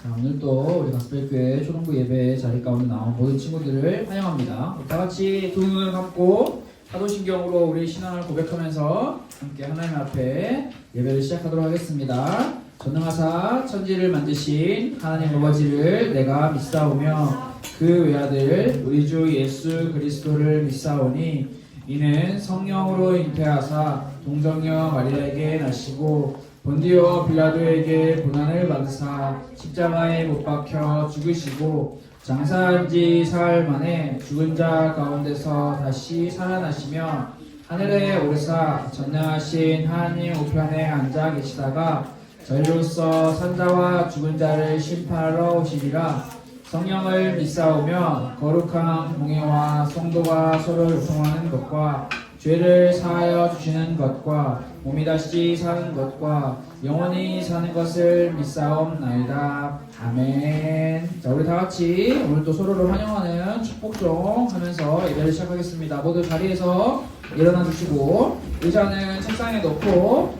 자, 오늘도 우리 가스펠교회 초등부 예배 자리 가운데 나온 모든 친구들을 환영합니다. 다 같이 두 눈을 감고 사도신경으로 우리 신앙을 고백하면서 함께 하나님 앞에 예배를 시작하도록 하겠습니다. 전능하사 천지를 만드신 하나님 아버지를 내가 믿사오며 그 외아들 우리 주 예수 그리스도를 믿사오니 이는 성령으로 잉태하사 동정녀 마리아에게 나시고 본디오 빌라도에게 고난을 받으사 십자가에 못 박혀 죽으시고 장사한 지 사흘 만에 죽은 자 가운데서 다시 살아나시며 하늘에 오르사 전능하신 하나님 우편에 앉아 계시다가 저희로서 산자와 죽은 자를 심판하러 오시리라. 성령을 믿사오며 거룩한 공예와 성도가 서로 교통하는 것과 죄를 사하여 주시는 것과 몸이 다시 사는 것과 영원히 사는 것을 믿사옵나이다. 아멘. 자, 우리 다 같이 오늘 또 서로를 환영하는 축복종 하면서 예배를 시작하겠습니다. 모두 자리에서 일어나 주시고 의자는 책상에 놓고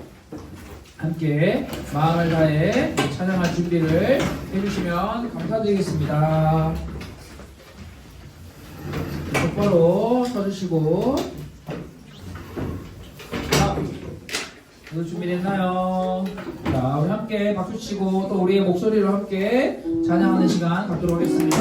함께 마음을 다해 찬양할 준비를 해주시면 감사드리겠습니다. 똑바로 서주시고 모두 준비됐나요? 자, 우리 함께 박수 치고 또 우리의 목소리로 함께 찬양하는 시간 갖도록 하겠습니다.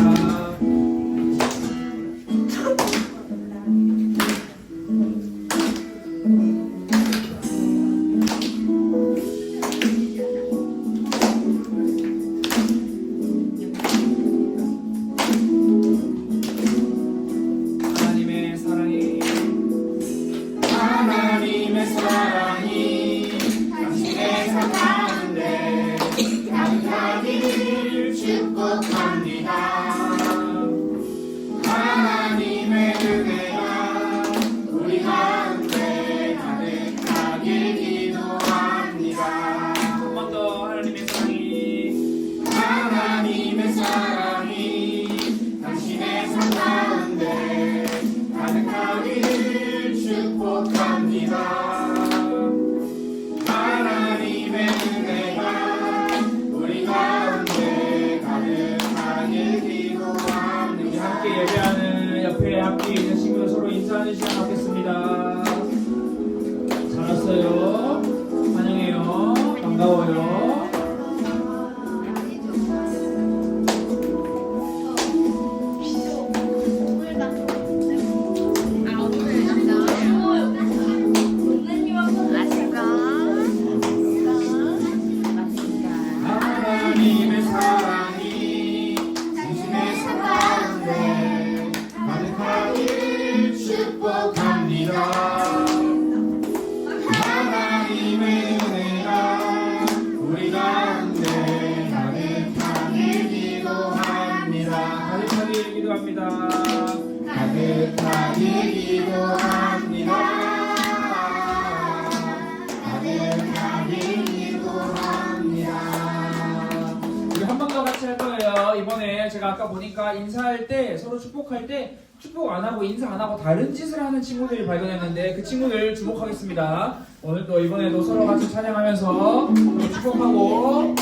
이번에 제가 아까 보니까 인사할 때 서로 축복할 때 축복 안 하고 인사 안 하고 다른 짓을 하는 친구들이 발견했는데 그 친구들 주목하겠습니다. 오늘 또 이번에도 서로 같이 찬양하면서 축복하고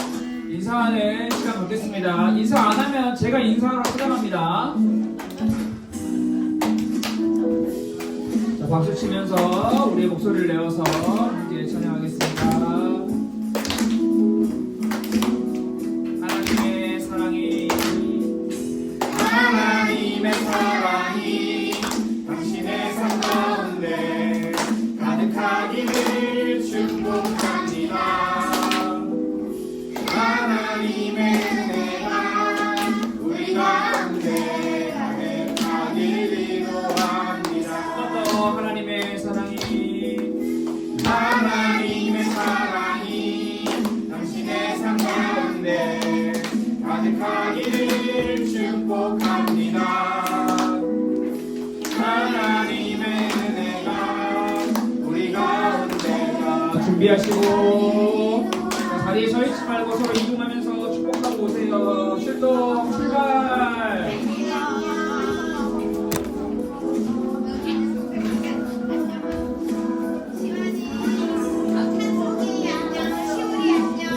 인사하는 시간 갖겠습니다. 인사 안 하면 제가 인사하러 찾아갑니다. 자, 박수 치면서 우리의 목소리를 내어서 함께 찬양하겠습니다. 하나님의 사랑이 당신의 삶 가운데 가득하기를 축복합니다. 하나님의 은혜가 우리 가운데 가득하기를 기도합니다. 한 번 더 하나님의 사랑이 당신의 삶 가운데 가득하기를 축복합니다. 하나님의 은혜가 우리 가운데 준비하시고 자리에 서 있지 말고 서로 이동하면서 축복하고 오세요. 출동 출발. 시원이 안녕, 시우리 안녕.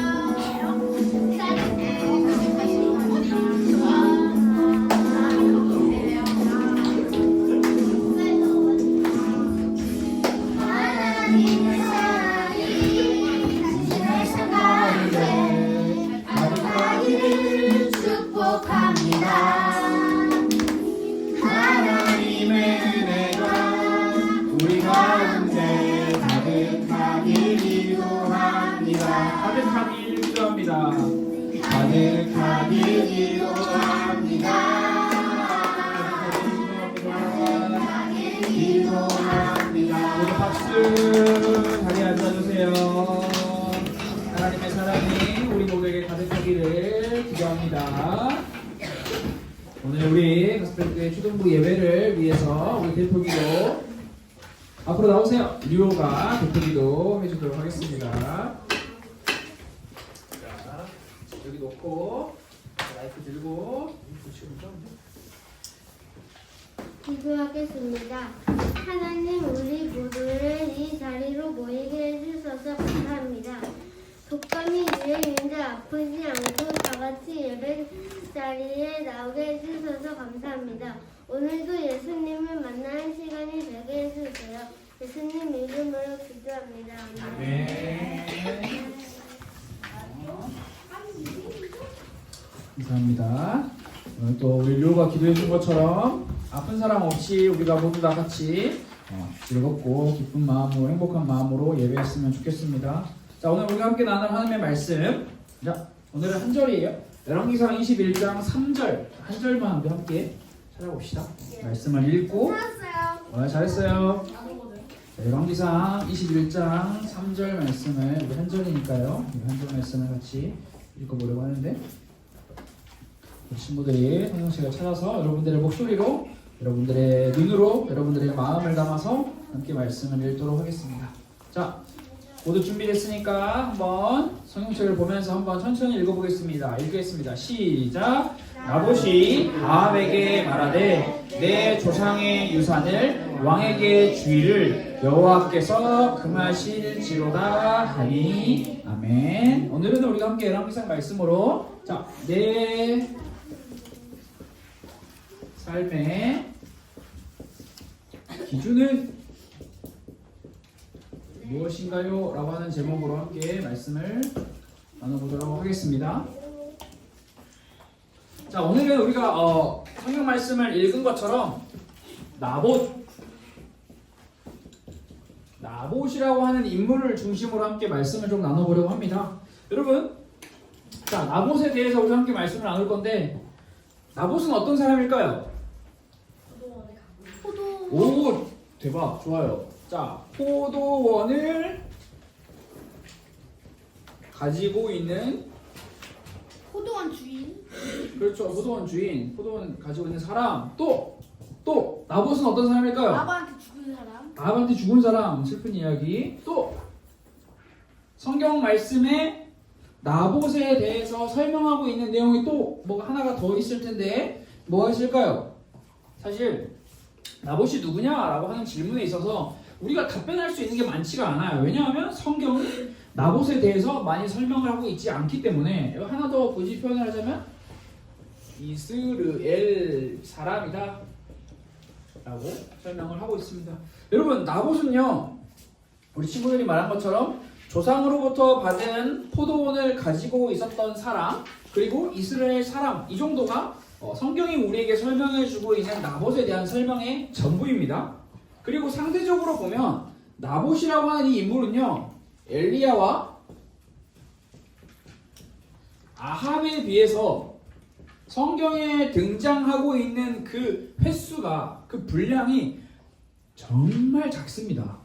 기도합니다. 가득하길 기도합니다. 가득하길 기도합니다. 기도합니다. 모두 박수. 자리에 앉아주세요. 하나님의 사랑이 우리 모두에게 가득하기를 기도합니다. 오늘 우리 가스펠교회 초등부 예배를 위해서 우리 대표기도 앞으로 나오세요. 리오가 대표기도 해주도록 하겠습니다. 자, 여기 놓고 마이크 들고 기도하겠습니다. 하나님, 우리 모두를 이 자리로 모이게 해주셔서 감사합니다. 독감이 유행인데 아프지 않고 다 같이 예배 자리에 나오게 해주셔서 감사합니다. 오늘도 예수님을 만나는 시간이 되게 해주세요. 예수님 이름으로 기도합니다. 네. 감사합니다. 오늘 또 우리 류가 기도해 준 것처럼 아픈 사람 없이 우리가 모두 다 같이 즐겁고 기쁜 마음으로 행복한 마음으로 예배했으면 좋겠습니다. 자, 오늘 우리가 함께 나눌 하나님의 말씀. 자, 오늘은 한 절이에요. 열왕기상 21장 3절 한 절만 함께 찾아봅시다. 말씀을 읽고 잘했어요. 자, 열왕기상 21장 3절 말씀을 우리 한 절이니까요. 한 절 말씀을 같이 읽어보려고 하는데 우리 친구들이 성경책을 찾아서 여러분들의 목소리로 여러분들의 눈으로 여러분들의 마음을 담아서 함께 말씀을 읽도록 하겠습니다. 자, 모두 준비됐으니까 한번 성경책을 보면서 한번 천천히 읽어보겠습니다. 읽겠습니다. 시작. 나봇이 아합에게 말하되 내 조상의 유산을 왕에게 주의를 여호와께서 금하실지로다 하니. 아멘. 오늘은 우리가 함께 열왕기상 말씀으로 자, 내 삶의 기준은 무엇인가요? 라고 하는 제목으로 함께 말씀을 나눠보도록 하겠습니다. 자, 오늘은 우리가 성경 말씀을 읽은 것처럼 나봇이라고 하는 인물을 중심으로 함께 말씀을 좀 나눠보려고 합니다. 여러분, 자, 나봇에 대해서 우리 함께 말씀을 나눌 건데 나봇은 어떤 사람일까요? 오, 대박, 좋아요. 자, 포도원을 가지고 있는 포도원 주인. 그렇죠, 포도원 주인, 포도원 가지고 있는 사람. 또 나봇은 어떤 사람일까요? 아바한테 죽은 사람. 아합한테 죽은 사람. 슬픈 이야기. 또 성경 말씀에 나봇에 대해서 설명하고 있는 내용이 또 뭐가 하나가 더 있을 텐데 뭐가 있을까요? 사실 나봇이 누구냐라고 하는 질문에 있어서 우리가 답변할 수 있는 게 많지가 않아요. 왜냐하면 성경이 나봇에 대해서 많이 설명을 하고 있지 않기 때문에. 하나 더 굳이 표현을 하자면 이스르엘 사람이다 라고 설명을 하고 있습니다. 여러분, 나봇은요 우리 친구들이 말한 것처럼 조상으로부터 받은 포도원을 가지고 있었던 사람, 그리고 이스라엘 사람, 이 정도가 성경이 우리에게 설명해주고 있는 나봇에 대한 설명의 전부입니다. 그리고 상대적으로 보면 나봇이라고 하는 이 인물은요 엘리야와 아합에 비해서 성경에 등장하고 있는 그 횟수가, 그 분량이 정말 작습니다.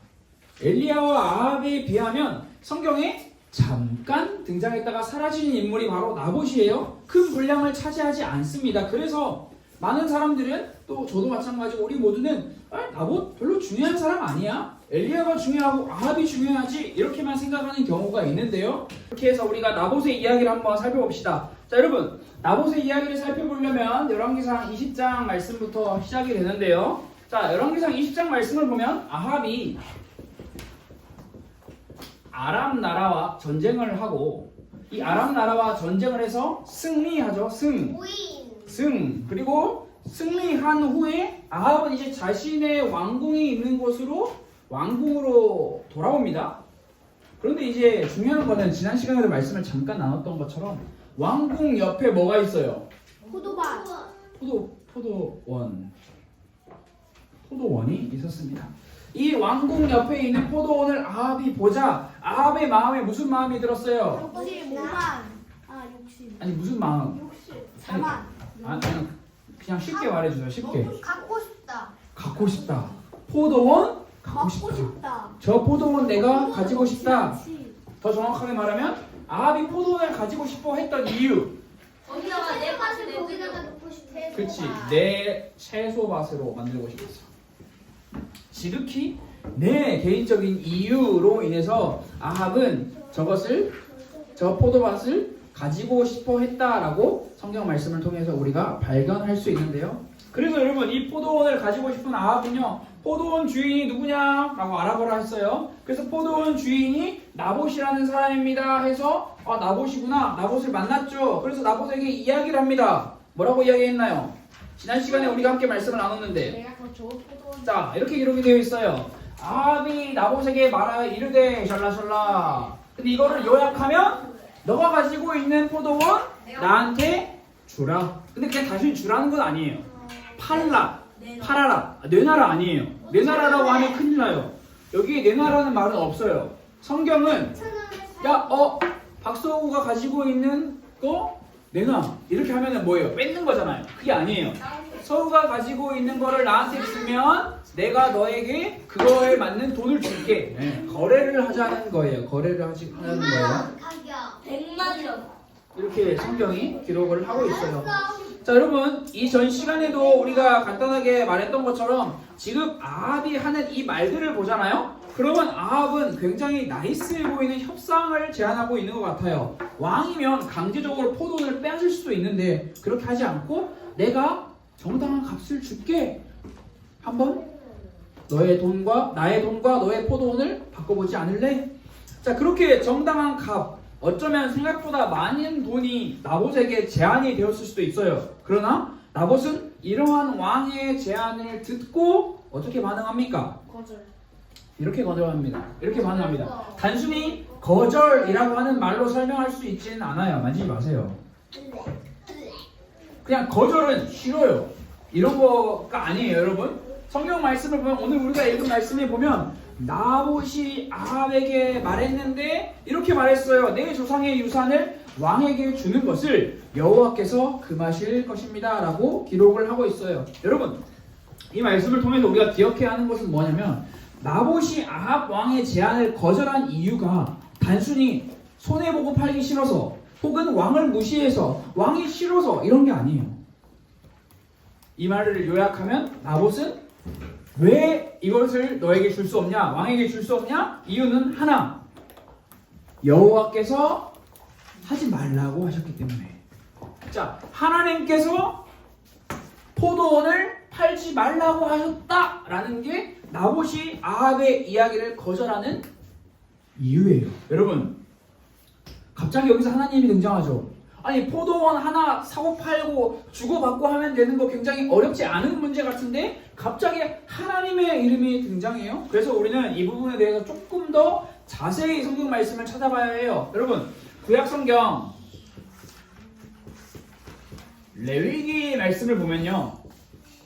엘리야와 아합에 비하면 성경에 잠깐 등장했다가 사라지는 인물이 바로 나봇이에요. 큰 분량을 차지하지 않습니다. 그래서 많은 사람들은, 또 저도 마찬가지고 우리 모두는 나봇 별로 중요한 사람 아니야? 엘리야가 중요하고 아합이 중요하지? 이렇게만 생각하는 경우가 있는데요. 이렇게 해서 우리가 나봇의 이야기를 한번 살펴봅시다. 자, 여러분, 나봇의 이야기를 살펴보려면 열왕기상 20장 말씀부터 시작이 되는데요. 자, 열왕기상 20장 말씀을 보면 아합이 아람 나라와 전쟁을 하고, 이 아람 나라와 전쟁을 해서 승리하죠. 승. 그리고 승리한 후에 아합은 이제 자신의 왕궁이 있는 곳으로 왕궁으로 돌아옵니다. 그런데 이제 중요한 거는 지난 시간에도 말씀을 잠깐 나눴던 것처럼 왕궁 옆에 뭐가 있어요? 포도밭. 포도원이 있었습니다. 이 왕궁 옆에 있는 포도원을 아합이 보자 아합의 마음에 무슨 마음이 들었어요? 65만. 아, 60. 아니 무슨 마음? 4만. 아니 그냥 쉽게 말해주세요. 쉽게. 갖고 싶다. 갖고 싶다. 포도원 갖고 갖고 싶다. 싶다. 저 포도원 내가 가지고 싶다. 그렇지. 더 정확하게 말하면 아합이 포도원을 가지고 싶어 했던 이유. 거기다가 내 밭을 거기다가 놓고 싶대. 그치. 내 채소밭으로 만들고 싶었어. 지극히 내 개인적인 이유로 인해서 아합은 저 포도밭을 가지고 싶어 했다라고 성경 말씀을 통해서 우리가 발견할 수 있는데요. 그래서 여러분 이 포도원을 가지고 싶은 아합은요. 포도원 주인이 누구냐라고 알아보라 했어요. 그래서 포도원 주인이 나봇이라는 사람입니다 해서 아 나봇이구나. 나봇을 만났죠. 그래서 나봇에게 이야기를 합니다. 뭐라고 이야기했나요? 지난 시간에 우리가 함께 말씀을 나눴는데 내가 더 좋은 포도원. 자 이렇게 기록이 되어 있어요. 아합이 나봇에게 말하여 이르되 샬라샬라. 근데 이거를 요약하면 너가 가지고 있는 포도원 나한테 주라. 근데 그냥 단순히 주라는 건 아니에요. 팔아라. 내놔라 아니에요. 내놔라라고 하면 큰일 나요. 여기 내놔라는 말은 없어요. 성경은 박서우가 가지고 있는 거 내놔 이렇게 하면은 뭐예요? 뺏는 거잖아요. 그게 아니에요. 서우가 가지고 있는 거를 나한테 주면 내가 너에게 그거에 맞는 돈을 줄게. 네, 거래를 하자는 거예요. 거래를 하는 거예요. 가격 100만 원. 이렇게 성경이 기록을 하고 있어요. 자 여러분 이 전 시간에도 우리가 간단하게 말했던 것처럼 지금 아합이 하는 이 말들을 보잖아요. 그러면 아합은 굉장히 나이스해 보이는 협상을 제안하고 있는 것 같아요. 왕이면 강제적으로 포도원을 빼앗을 수도 있는데 그렇게 하지 않고 내가 정당한 값을 줄게. 한번 나의 돈과 너의 포도원을 바꿔보지 않을래? 자 그렇게 정당한 값 어쩌면 생각보다 많은 돈이 나봇에게 제안이 되었을 수도 있어요. 그러나 나봇은 이러한 왕의 제안을 듣고 어떻게 반응합니까? 거절. 이렇게 반응합니다. 단순히 거절이라고 하는 말로 설명할 수 있지는 않아요. 만지지 마세요. 그냥 거절은 싫어요. 이런 거가 아니에요, 여러분. 성경 말씀을 보면 오늘 우리가 읽은 말씀에 보면 나봇이 아합에게 말했는데 이렇게 말했어요. 내 조상의 유산을 왕에게 주는 것을 여호와께서 금하실 것입니다 라고 기록을 하고 있어요. 여러분 이 말씀을 통해서 우리가 기억해야 하는 것은 뭐냐면 나봇이 아합 왕의 제안을 거절한 이유가 단순히 손해보고 팔기 싫어서 혹은 왕을 무시해서 왕이 싫어서 이런 게 아니에요. 이 말을 요약하면 나봇은 왜 이것을 너에게 줄 수 없냐? 왕에게 줄 수 없냐? 이유는 하나. 여호와께서 하지 말라고 하셨기 때문에. 자, 하나님께서 포도원을 팔지 말라고 하셨다라는 게 나봇이 아합의 이야기를 거절하는 이유예요. 여러분, 갑자기 여기서 하나님이 등장하죠. 아니 포도원 하나 사고 팔고 주고받고 하면 되는 거 굉장히 어렵지 않은 문제 같은데 갑자기 하나님의 이름이 등장해요. 그래서 우리는 이 부분에 대해서 조금 더 자세히 성경 말씀을 찾아봐야 해요. 여러분 구약 성경 레위기 말씀을 보면요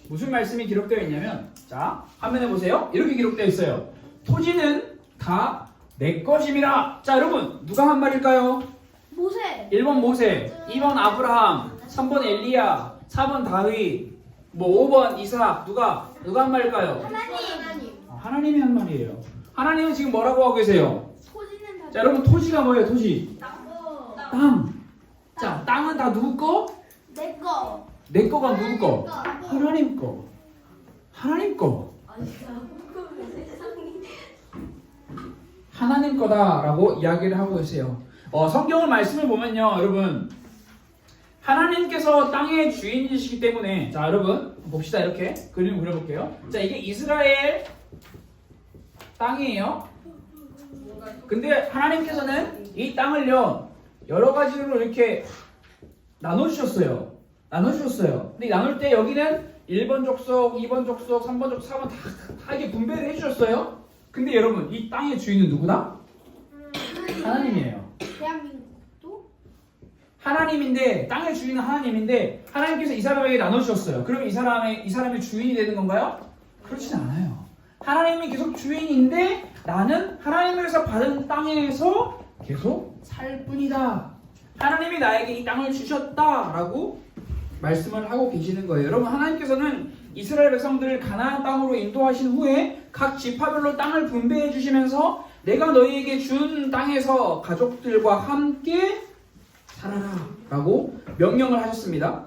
무슨 말씀이 기록되어 있냐면 자 화면에 보세요. 이렇게 기록되어 있어요. 토지는 다 내 것임이라. 자 여러분 누가 한 말일까요? 모세. 1번 모세, 2번 아브라함, 3번 엘리야, 4번 다윗, 5번 이삭. 누가 한 말일까요? 하나님. 하나님이 한 말이에요. 하나님은 지금 뭐라고 하고 계세요? 토지는 다. 자 여러분 토지가 뭐예요? 토지 땅. 땅. 자 땅은 다 누구 거? 내 거. 내 거가 누구 거? 하나님 거. 하나님 거. 하나님 거다라고 이야기를 하고 계세요. 성경을 말씀을 보면요 여러분 하나님께서 땅의 주인이시기 때문에 자 여러분 봅시다. 이렇게 그림을 그려볼게요. 자 이게 이스라엘 땅이에요. 근데 하나님께서는 이 땅을요 여러 가지로 이렇게 나눠주셨어요. 근데 나눌 때 여기는 1번 족속, 2번 족속, 3번 족속, 4번 다 이렇게 분배를 해주셨어요. 근데 여러분 이 땅의 주인은 누구다? 하나님이에요. 대한민국도? 하나님인데 땅의 주인은 하나님인데 하나님께서 이 사람에게 나눠주셨어요. 그럼 이 사람의 주인이 되는 건가요? 그렇진 않아요. 하나님이 계속 주인인데 나는 하나님에게서 받은 땅에서 계속 살 뿐이다. 하나님이 나에게 이 땅을 주셨다라고 말씀을 하고 계시는 거예요. 여러분, 하나님께서는 이스라엘 백성들을 가나안 땅으로 인도하신 후에 각 지파별로 땅을 분배해 주시면서 내가 너희에게 준 땅에서 가족들과 함께 살아라 라고 명령을 하셨습니다.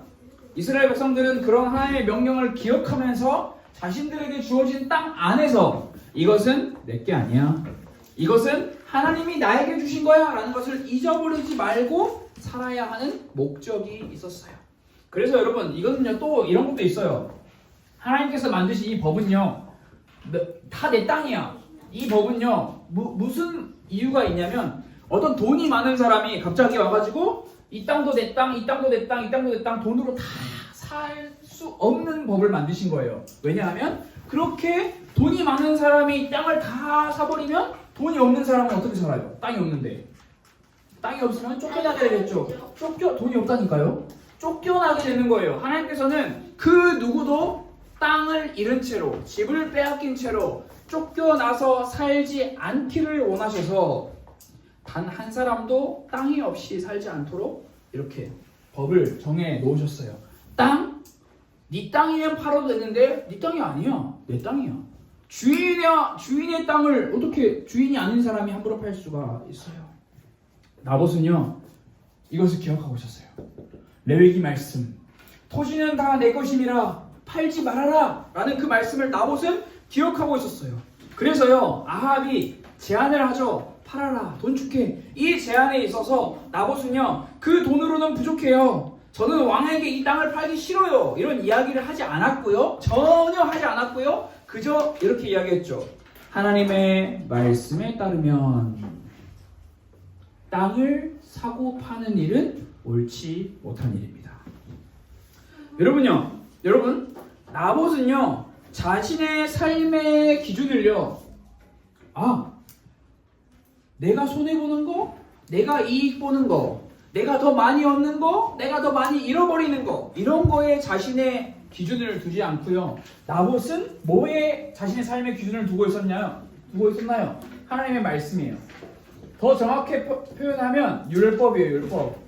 이스라엘 백성들은 그런 하나님의 명령을 기억하면서 자신들에게 주어진 땅 안에서 이것은 내게 아니야, 이것은 하나님이 나에게 주신 거야 라는 것을 잊어버리지 말고 살아야 하는 목적이 있었어요. 그래서 여러분, 이거는요, 또 이런 것도 있어요. 하나님께서 만드신 이 법은요, 다 내 땅이야. 이 법은요, 무슨 이유가 있냐면, 어떤 돈이 많은 사람이 갑자기 와가지고 이 땅도 내 땅, 이 땅도 내 땅, 이 땅도 내 땅, 돈으로 다 살 수 없는 법을 만드신 거예요. 왜냐하면 그렇게 돈이 많은 사람이 땅을 다 사버리면 돈이 없는 사람은 어떻게 살아요? 땅이 없는데. 땅이 없으면 쫓겨나게 되겠죠. 돈이 없다니까요. 쫓겨나게 되는 거예요. 하나님께서는 그 누구도 땅을 잃은 채로, 집을 빼앗긴 채로 쫓겨나서 살지 않기를 원하셔서 단 한 사람도 땅이 없이 살지 않도록 이렇게 법을 정해 놓으셨어요. 땅? 네 땅이면 팔아도 되는데 네 땅이 아니야. 내 땅이야. 주인의 땅을 어떻게 주인이 아닌 사람이 함부로 팔 수가 있어요. 나봇은요, 이것을 기억하고 있었어요. 레위기 말씀, 토지는 다 내 것임이라 팔지 말아라 라는 그 말씀을 나봇은 기억하고 있었어요. 그래서요, 아합이 제안을 하죠. 팔아라, 돈 줄게. 이 제안에 있어서 나봇은요, 그 돈으로는 부족해요. 저는 왕에게 이 땅을 팔기 싫어요. 이런 이야기를 하지 않았고요. 전혀 하지 않았고요. 그저 이렇게 이야기했죠. 하나님의 말씀에 따르면 땅을 사고 파는 일은 옳지 못한 일입니다. 여러분, 나봇은요, 자신의 삶의 기준을요, 내가 손해보는 거, 내가 이익 보는 거, 내가 더 많이 얻는 거, 내가 더 많이 잃어버리는 거, 이런 거에 자신의 기준을 두지 않고요. 나봇은 뭐에 자신의 삶의 기준을 두고 있었나요? 하나님의 말씀이에요. 더 정확히 표현하면 율법이에요. 율법.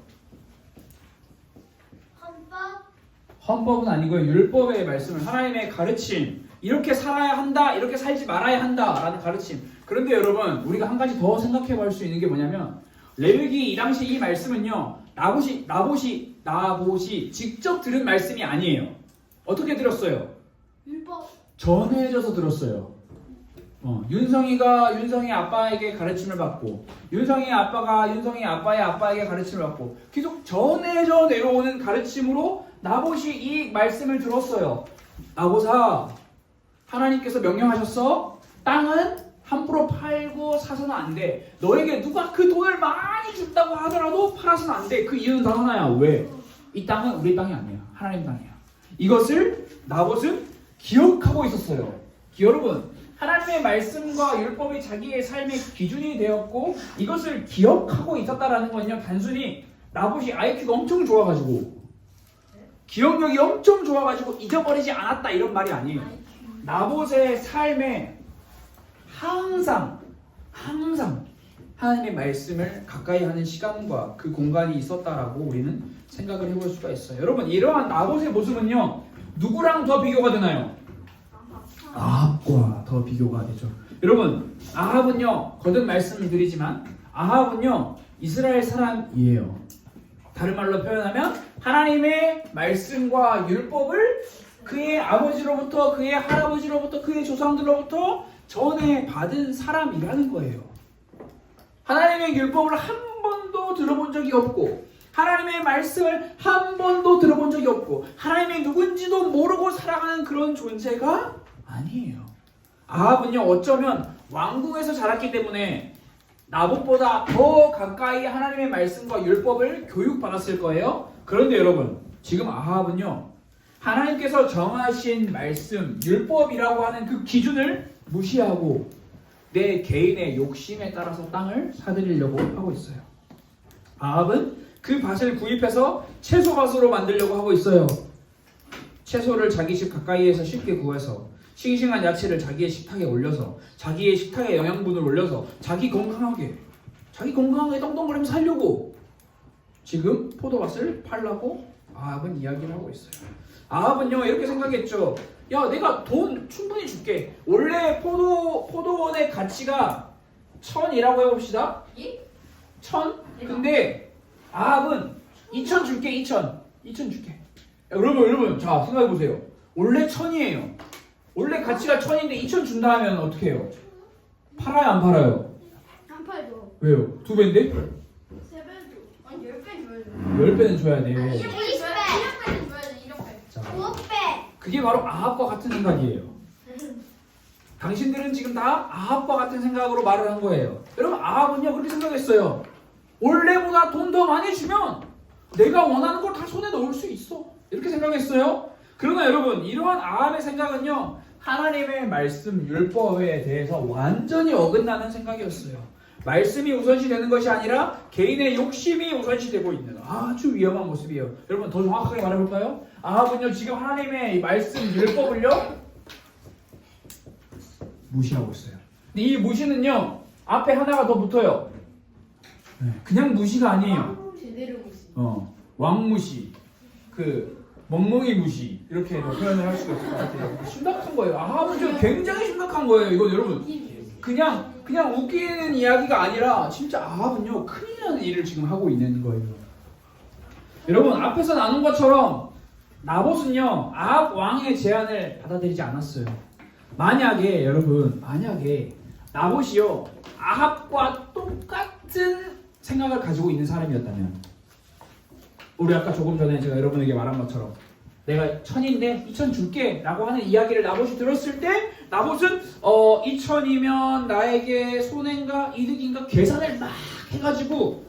헌법은 아니고요. 율법의 말씀을, 하나님의 가르침, 이렇게 살아야 한다, 이렇게 살지 말아야 한다 라는 가르침. 그런데 여러분, 우리가 한 가지 더 생각해 볼 수 있는 게 뭐냐면, 레위기 이 당시 이 말씀은요, 나봇이 직접 들은 말씀이 아니에요. 어떻게 들었어요? 율법. 전해져서 들었어요. 윤성이 아빠에게 가르침을 받고, 윤성이 아빠의 아빠에게 가르침을 받고, 계속 전해져 내려오는 가르침으로 나봇이 이 말씀을 들었어요. 나봇아, 하나님께서 명령하셨어. 땅은 함부로 팔고 사서는 안 돼. 너에게 누가 그 돈을 많이 준다고 하더라도 팔아서는 안 돼. 그 이유는 다 하나야. 왜? 이 땅은 우리 땅이 아니야. 하나님 땅이야. 이것을 나봇은 기억하고 있었어요. 여러분, 하나님의 말씀과 율법이 자기의 삶의 기준이 되었고 이것을 기억하고 있었다라는 건요, 단순히 나봇이 IQ가 엄청 좋아가지고 기억력이 엄청 좋아가지고 잊어버리지 않았다 이런 말이 아니에요. 나봇의 삶에 항상 하나님의 말씀을 가까이 하는 시간과 그 공간이 있었다라고 우리는 생각을 해볼 수가 있어요. 여러분, 이러한 나봇의 모습은요, 누구랑 더 비교가 되나요? 아합과 더 비교가 되죠. 여러분, 아합은요, 거듭 말씀을 드리지만 아합은요, 이스라엘 사람이에요. 다른 말로 표현하면 하나님의 말씀과 율법을 그의 아버지로부터, 그의 할아버지로부터, 그의 조상들로부터 전해 받은 사람이라는 거예요. 하나님의 율법을 한 번도 들어본 적이 없고, 하나님의 말씀을 한 번도 들어본 적이 없고, 하나님이 누군지도 모르고 살아가는 그런 존재가 아니에요. 아합은요, 어쩌면 왕궁에서 자랐기 때문에 나봇보다 더 가까이 하나님의 말씀과 율법을 교육받았을 거예요. 그런데 여러분, 지금 아합은요, 하나님께서 정하신 말씀, 율법이라고 하는 그 기준을 무시하고 내 개인의 욕심에 따라서 땅을 사들이려고 하고 있어요. 아합은 그 밭을 구입해서 채소밭으로 만들려고 하고 있어요. 채소를 자기 집 가까이에서 쉽게 구해서 싱싱한 야채를 자기의 식탁에 올려서 자기의 식탁에 영양분을 올려서 자기 건강하게 떵떵거리면서 살려고 지금 포도밭을 팔라고 아합은 이야기를 하고 있어요. 아합은요 이렇게 생각했죠. 야, 내가 돈 충분히 줄게. 원래 포도원의 가치가 1,000이라고 해봅시다. 1,000? 근데 아합은 2,000 줄게. 2,000 줄게. 야, 여러분 자 생각해보세요. 원래 1,000이에요. 원래 가치가 1,000인데 2,000 준다 하면 어떻게 해요? 팔아요 안 팔아요? 한 팔도. 왜요? 2배인데? 3배도. 아니 10배 줘야죠. 10배는 줘야 돼. 20배 줘야죠. 1억 배. 자, 5배. 그게 바로 아합과 같은 생각이에요. 당신들은 지금 다 아합과 같은 생각으로 말을 한 거예요. 여러분 아합은요 그렇게 생각했어요. 원래보다 돈 더 많이 주면 내가 원하는 걸 다 손에 넣을 수 있어. 이렇게 생각했어요. 그러나 여러분 이러한 아합의 생각은요 하나님의 말씀 율법에 대해서 완전히 어긋나는 생각이었어요. 말씀이 우선시 되는 것이 아니라 개인의 욕심이 우선시 되고 있는 아주 위험한 모습이에요. 여러분 더 정확하게 말해볼까요? 아합은요 지금 하나님의 이 말씀 율법을요 무시하고 있어요. 근데 이 무시는요 앞에 하나가 더 붙어요. 그냥 무시가 아니에요. 제대로 무시. 왕무시, 멍멍이 무시 이렇게 표현을 할 수가 있을 것 같아요. 심각한 거예요. 아합은 좀 굉장히 심각한 거예요. 이건 여러분 그냥 웃기는 이야기가 아니라 진짜 아합은요 큰일 나는 일을 지금 하고 있는 거예요. 여러분 앞에서 나눈 것처럼 나봇은요 아합 왕의 제안을 받아들이지 않았어요. 만약에 나봇이요 아합과 똑같은 생각을 가지고 있는 사람이었다면 우리 아까 조금 전에 제가 여러분에게 말한 것처럼 내가 1,000인데 2,000 줄게 라고 하는 이야기를 나봇이 들었을 때 나봇은 2,000이면 나에게 손해인가 이득인가 계산을 막 해가지고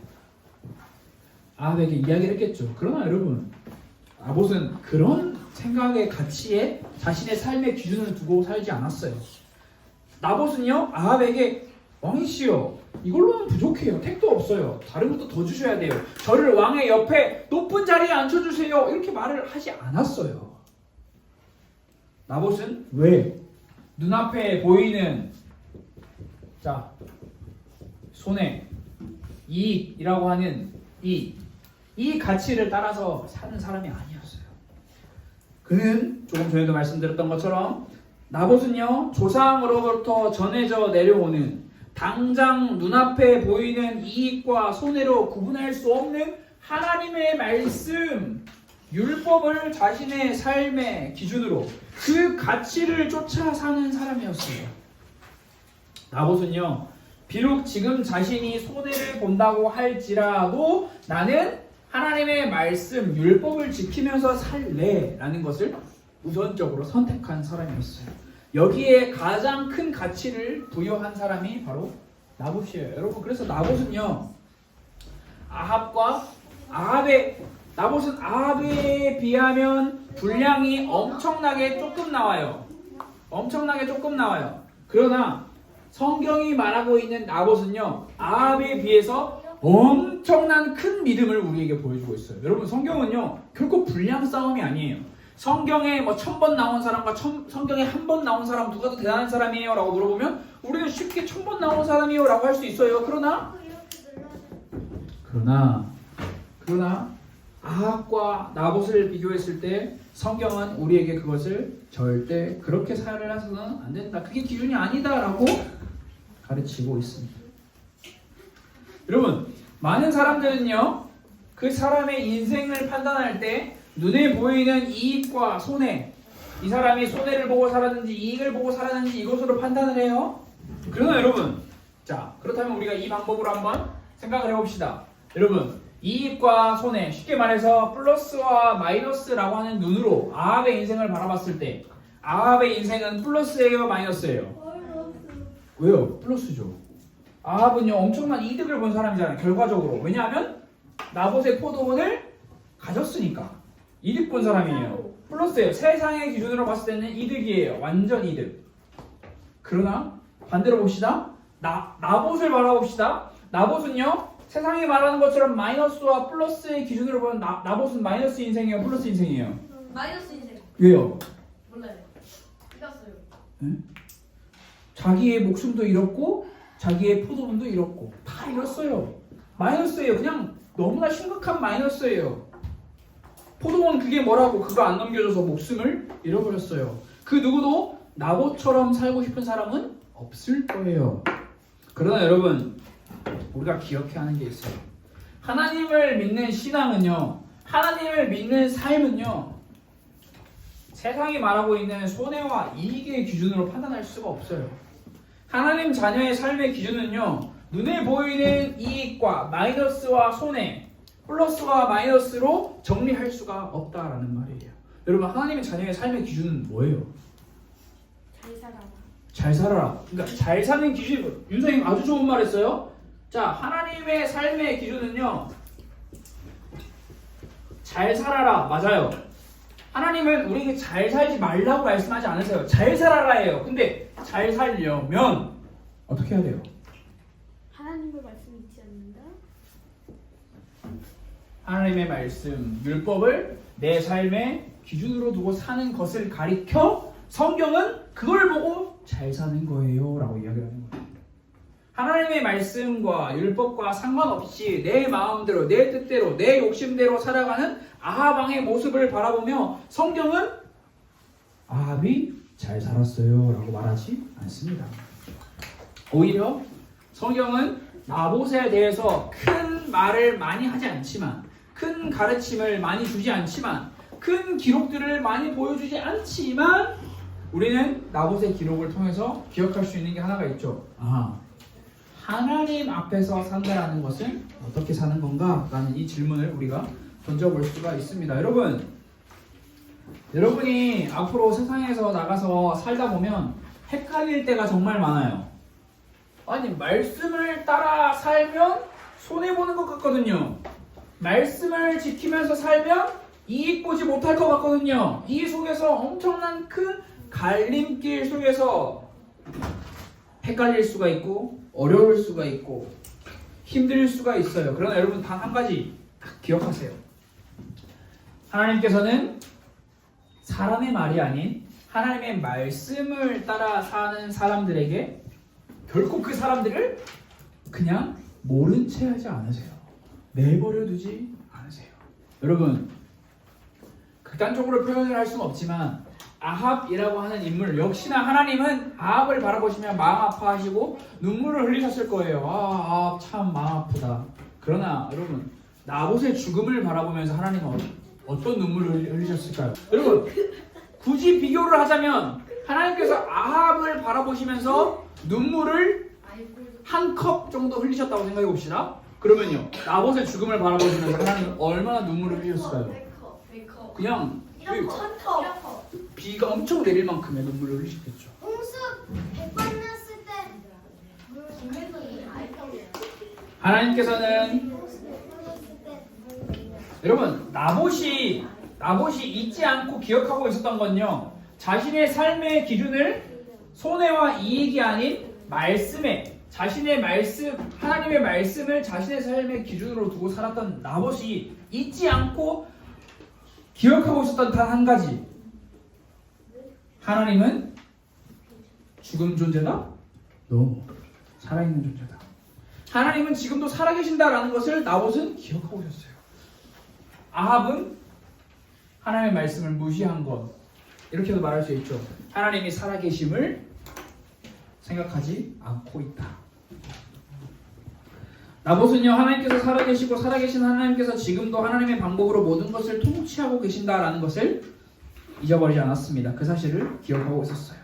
아합에게 이야기를 했겠죠. 그러나 여러분 나봇은 그런 생각의 가치에 자신의 삶의 기준을 두고 살지 않았어요. 나봇은요 아합에게 왕이시여 이걸로는 부족해요. 택도 없어요. 다른 것도 더 주셔야 돼요. 저를 왕의 옆에 높은 자리에 앉혀주세요. 이렇게 말을 하지 않았어요. 나봇은 왜? 눈앞에 보이는 손해, 이익이라고 하는 이 가치를 따라서 사는 사람이 아니었어요. 그는 조금 전에도 말씀드렸던 것처럼 나봇은요 조상으로부터 전해져 내려오는 당장 눈앞에 보이는 이익과 손해로 구분할 수 없는 하나님의 말씀, 율법을 자신의 삶의 기준으로 그 가치를 쫓아 사는 사람이었어요. 나봇은요 비록 지금 자신이 손해를 본다고 할지라도 나는 하나님의 말씀, 율법을 지키면서 살래 라는 것을 우선적으로 선택한 사람이었어요. 여기에 가장 큰 가치를 부여한 사람이 바로 나봇이에요. 여러분 그래서 나봇은요 나봇은 아합에 비하면 분량이 엄청나게 조금 나와요. 그러나 성경이 말하고 있는 나봇은요 아합에 비해서 엄청난 큰 믿음을 우리에게 보여주고 있어요. 여러분 성경은요 결코 분량 싸움이 아니에요. 성경에 1,000번 나온 사람과 성경에 한 번 나온 사람 누가 더 대단한 사람이에요? 라고 물어보면 우리는 쉽게 1,000번 나온 사람이에요 라고 할 수 있어요. 그러나 아합과 나봇을 비교했을 때 성경은 우리에게 그것을 절대 그렇게 살을 해서는 안 된다. 그게 기준이 아니다 라고 가르치고 있습니다. 여러분 많은 사람들은요 그 사람의 인생을 판단할 때 눈에 보이는 이익과 손해, 이 사람이 손해를 보고 살았는지 이익을 보고 살았는지 이것으로 판단을 해요. 그러나 여러분 그렇다면 우리가 이 방법으로 한번 생각을 해봅시다. 여러분 이익과 손해, 쉽게 말해서 플러스와 마이너스라고 하는 눈으로 아합의 인생을 바라봤을 때 아합의 인생은 플러스예요 마이너스예요? 왜요? 플러스죠. 아합은요 엄청난 이득을 본 사람이잖아요 결과적으로. 왜냐하면 나봇의 포도원을 가졌으니까 이득 본 사람이에요. 플러스예요. 세상의 기준으로 봤을 때는 이득이에요. 완전 이득. 그러나 반대로 봅시다. 나봇을 바라봅시다. 나봇은요 세상이 말하는 것처럼 마이너스와 플러스의 기준으로 보면 나봇은 마이너스 인생이에요 플러스 인생이에요? 마이너스 인생. 왜요? 몰라요. 이겼어요. 자기의 목숨도 잃었고 자기의 포도원도 잃었고 다 잃었어요. 마이너스예요. 그냥 너무나 심각한 마이너스예요. 포도원 그게 뭐라고 그거 안 넘겨줘서 목숨을 잃어버렸어요. 그 누구도 나봇처럼 살고 싶은 사람은 없을 거예요. 그러나 여러분 우리가 기억해야 하는 게 있어요. 하나님을 믿는 신앙은요, 하나님을 믿는 삶은요, 세상이 말하고 있는 손해와 이익의 기준으로 판단할 수가 없어요. 하나님 자녀의 삶의 기준은요, 눈에 보이는 이익과 마이너스와 손해, 플러스와 마이너스로 정리할 수가 없다라는 말이에요. 여러분 하나님의 자녀의 삶의 기준은 뭐예요? 잘 살아라. 잘 살아라. 그러니까 잘 사는 기준, 윤선생님 아주 좋은 말 했어요. 자, 하나님의 삶의 기준은요, 잘 살아라. 맞아요. 하나님은 우리에게 잘 살지 말라고 말씀하지 않으세요. 잘 살아라예요. 근데 잘 살려면 어떻게 해야 돼요? 하나님의 말씀 잊지 않는다. 하나님의 말씀, 율법을 내 삶의 기준으로 두고 사는 것을 가리켜 성경은 그걸 보고 잘 사는 거예요 라고 이야기를 하는 거예요. 하나님의 말씀과 율법과 상관없이 내 마음대로, 내 뜻대로, 내 욕심대로 살아가는 아합 왕의 모습을 바라보며 성경은 아합이 잘 살았어요 라고 말하지 않습니다. 오히려 성경은 나봇에 대해서 큰 말을 많이 하지 않지만, 큰 가르침을 많이 주지 않지만, 큰 기록들을 많이 보여주지 않지만, 우리는 나봇의 기록을 통해서 기억할 수 있는 게 하나가 있죠. 하나님 앞에서 산다라는 것은 어떻게 사는 건가? 라는 이 질문을 우리가 던져볼 수가 있습니다. 여러분이 앞으로 세상에서 나가서 살다 보면 헷갈릴 때가 정말 많아요. 아니, 말씀을 따라 살면 손해보는 것 같거든요. 말씀을 지키면서 살면 이익 보지 못할 것 같거든요. 이 속에서 엄청난 큰 갈림길 속에서 헷갈릴 수가 있고 어려울 수가 있고 힘들 수가 있어요. 그러나 여러분 단 한 가지 딱 기억하세요. 하나님께서는 사람의 말이 아닌 하나님의 말씀을 따라 사는 사람들에게 결코 그 사람들을 그냥 모른 채 하지 않으세요. 내버려 두지 않으세요. 여러분, 극단적으로 표현을 할 수는 없지만 아합이라고 하는 인물 역시나 하나님은 아합을 바라보시며 마음 아파하시고 눈물을 흘리셨을 거예요. 아합 참 마음 아프다. 그러나 여러분, 나봇의 죽음을 바라보면서 하나님은 어떤 눈물을 흘리셨을까요? 여러분, 굳이 비교를 하자면 하나님께서 아합을 바라보시면서 눈물을 한 컵 정도 흘리셨다고 생각해 봅시다. 그러면요, 나봇의 죽음을 바라보시면서 하나님은 얼마나 눈물을 흘리셨을까요? 그냥 비가 엄청 내릴 만큼의 눈물을 흘리셨겠죠. 홍수 100번 났을 때 하나님께서는 여러분, 나봇이 잊지 않고 기억하고 있었던 건요, 자신의 삶의 기준을 손해와 이익이 아닌 말씀에, 자신의 말씀, 하나님의 말씀을 자신의 삶의 기준으로 두고 살았던 나봇이 잊지 않고 기억하고 있었던 단 한 가지, 하나님은 죽은 존재다? No. 살아있는 존재다. 하나님은 지금도 살아계신다라는 것을 나봇은 기억하고 있었어요. 아합은 하나님의 말씀을 무시한 것, 이렇게도 말할 수 있죠. 하나님이 살아계심을 생각하지 않고 있다. 나봇은요, 하나님께서 살아계시고 살아계신 하나님께서 지금도 하나님의 방법으로 모든 것을 통치하고 계신다라는 것을 잊어버리지 않았습니다. 그 사실을 기억하고 있었어요.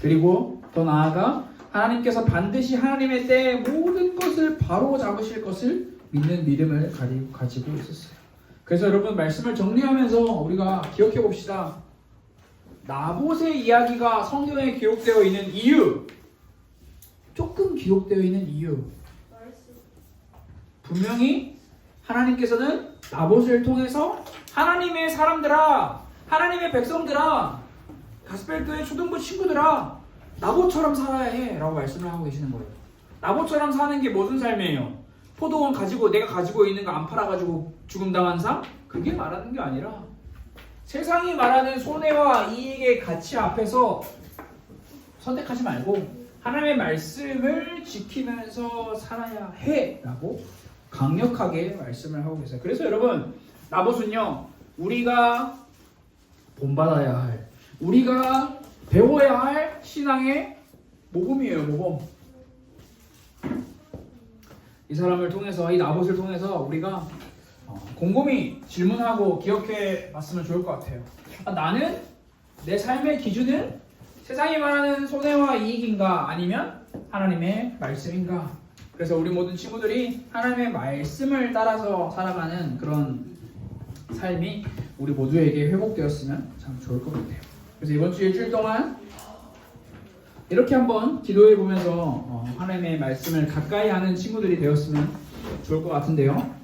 그리고 더 나아가 하나님께서 반드시 하나님의 때에 모든 것을 바로 잡으실 것을 믿는 믿음을 가지고 있었어요. 그래서 여러분, 말씀을 정리하면서 우리가 기억해 봅시다. 나봇의 이야기가 성경에 기록되어 있는 이유, 조금 기록되어 있는 이유, 분명히 하나님께서는 나봇을 통해서 하나님의 사람들아, 하나님의 백성들아, 가스펠교회 초등부 친구들아, 나봇처럼 살아야 해 라고 말씀을 하고 계시는 거예요. 나봇처럼 사는 게 무슨 삶이에요? 포도원 가지고 내가 가지고 있는 거 안 팔아가지고 죽음당한 삶? 그게 말하는 게 아니라 세상이 말하는 손해와 이익의 가치 앞에서 선택하지 말고 하나님의 말씀을 지키면서 살아야 해라고 강력하게 말씀을 하고 계세요. 그래서 여러분 나봇은요 우리가 본받아야 할 우리가 배워야 할 신앙의 모범이에요. 모범. 이 사람을 통해서 이 나봇을 통해서 우리가 곰곰이 질문하고 기억해 봤으면 좋을 것 같아요. 나는 내 삶의 기준은 세상이 말하는 손해와 이익인가 아니면 하나님의 말씀인가? 그래서 우리 모든 친구들이 하나님의 말씀을 따라서 살아가는 그런 삶이 우리 모두에게 회복되었으면 참 좋을 것 같아요. 그래서 이번 주 일주일 동안 이렇게 한번 기도해 보면서 하나님의 말씀을 가까이 하는 친구들이 되었으면 좋을 것 같은데요.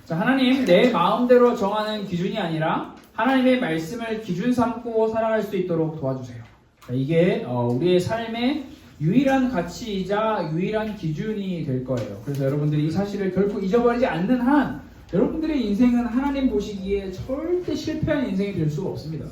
자, 하나님 내 마음대로 정하는 기준이 아니라 하나님의 말씀을 기준 삼고 살아갈 수 있도록 도와주세요. 자, 이게 우리의 삶의 유일한 가치이자 유일한 기준이 될 거예요. 그래서 여러분들이 이 사실을 결코 잊어버리지 않는 한 여러분들의 인생은 하나님 보시기에 절대 실패한 인생이 될 수가 없습니다.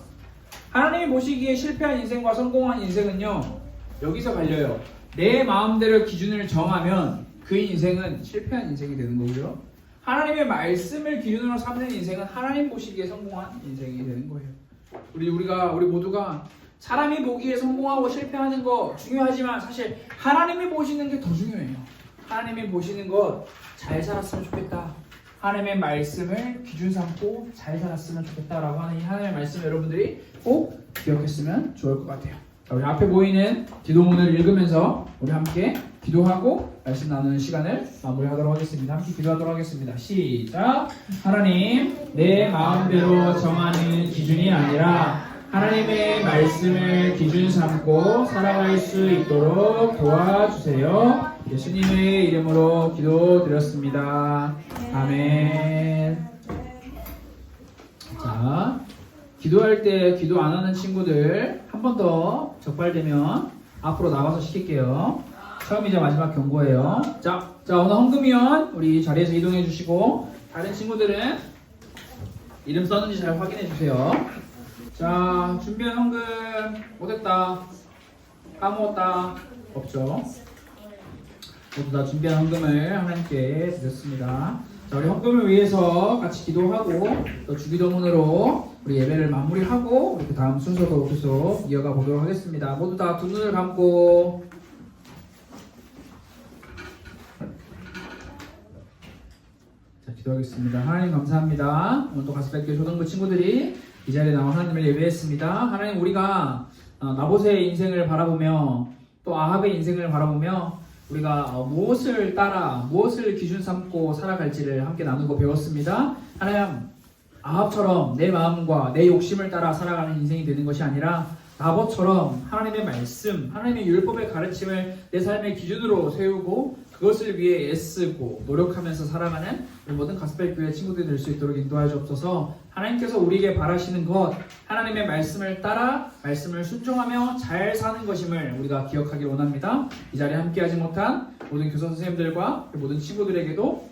하나님이 보시기에 실패한 인생과 성공한 인생은요 여기서 갈려요. 내 마음대로 기준을 정하면 그 인생은 실패한 인생이 되는 거고요. 하나님의 말씀을 기준으로 삼는 인생은 하나님 보시기에 성공한 인생이 되는 거예요. 우리 모두가 사람이 보기에 성공하고 실패하는 거 중요하지만 사실 하나님이 보시는 게 더 중요해요. 하나님이 보시는 것 잘 살았으면 좋겠다. 하나님의 말씀을 기준 삼고 잘 살았으면 좋겠다라고 하는 이 하나님의 말씀 여러분들이 꼭 기억했으면 좋을 것 같아요. 자, 우리 앞에 보이는 기도문을 읽으면서 우리 함께 기도하고 말씀 나누는 시간을 마무리하도록 하겠습니다. 함께 기도하도록 하겠습니다. 시작. 하나님 내 마음대로 정하는 기준이 아니라 하나님의 말씀을 기준 삼고 살아갈 수 있도록 도와주세요. 예수님의 이름으로 기도드렸습니다. 아멘. 자, 기도할 때 기도 안 하는 친구들 한 번 더 적발되면 앞으로 나와서 시킬게요. 처음이자 마지막 경고예요. 자 오늘 헌금위원 우리 자리에서 이동해 주시고 다른 친구들은 이름 썼는지 잘 확인해 주세요. 자, 준비한 헌금 못했다, 까먹었다 없죠? 모두 다 준비한 헌금을 하나님께 드렸습니다. 자, 우리 헌금을 위해서 같이 기도하고 또 주기도문으로 우리 예배를 마무리하고 우리 그 다음 순서도 계속 이어가 보도록 하겠습니다. 모두 다 두 눈을 감고 자, 기도하겠습니다. 하나님 감사합니다. 오늘 또 가스백교 초등부 친구들이 이 자리에 나와 하나님을 예배했습니다. 하나님 우리가 나봇의 인생을 바라보며 또 아합의 인생을 바라보며 우리가 무엇을 따라 무엇을 기준 삼고 살아갈지를 함께 나누고 배웠습니다. 하나님 아합처럼 내 마음과 내 욕심을 따라 살아가는 인생이 되는 것이 아니라 나봇처럼 하나님의 말씀, 하나님의 율법의 가르침을 내 삶의 기준으로 세우고 그것을 위해 애쓰고 노력하면서 살아가는 우리 모든 가스펠교회 친구들이 될 수 있도록 인도하여 주옵소서. 하나님께서 우리에게 바라시는 것, 하나님의 말씀을 따라 말씀을 순종하며 잘 사는 것임을 우리가 기억하기 원합니다. 이 자리에 함께하지 못한 모든 교사 선생님들과 모든 친구들에게도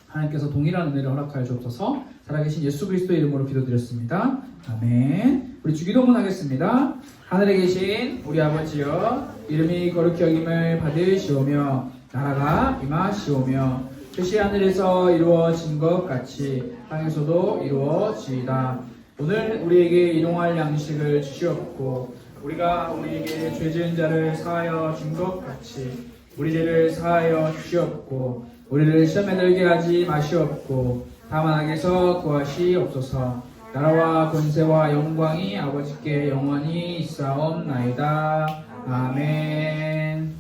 하나님께서 동일한 은혜를 허락하여 주옵소서. 살아계신 예수 그리스도의 이름으로 기도드렸습니다. 아멘. 우리 주기도문 하겠습니다. 하늘에 계신 우리 아버지여, 이름이 거룩히 여김을 받으시오며 나라가 임하시오며 뜻이 하늘에서 이루어진 것 같이 땅에서도 이루어지이다. 오늘 우리에게 일용할 양식을 주시옵고 우리가 우리에게 죄 지은 자를 사하여 준 것 같이 우리 죄를 사하여 주시옵고 우리를 시험에 들게 하지 마시옵고 다만 악에서 구하시옵소서. 나라와 권세와 영광이 아버지께 영원히 있사옵나이다. 아멘.